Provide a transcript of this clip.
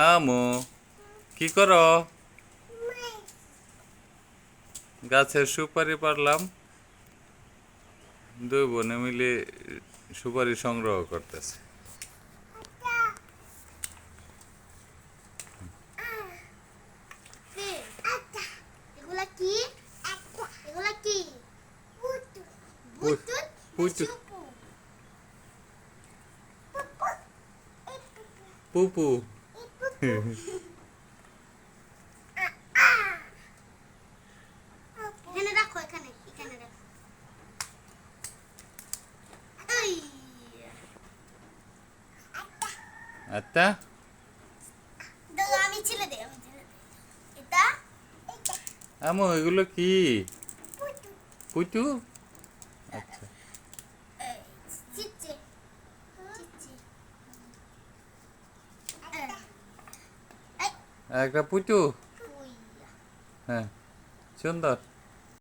আমু কি করো? গাছের সুপারি পারলাম, দুই বোনে মিলে সুপারি সংগ্রহ করতেছে। এগুলা কি? এগুলা কি? পুচু পুপু এখানে রাখো, এখানে এখানে রাখো। এই, আত্তা দাও, আমি ছিলে দে, আমি ছিলে দে। এটা আমু এগুলো কি? পুচু আচ্ছা, চিচি চিচি। একটা পুচু। উই, হ্যাঁ, সুন্দর।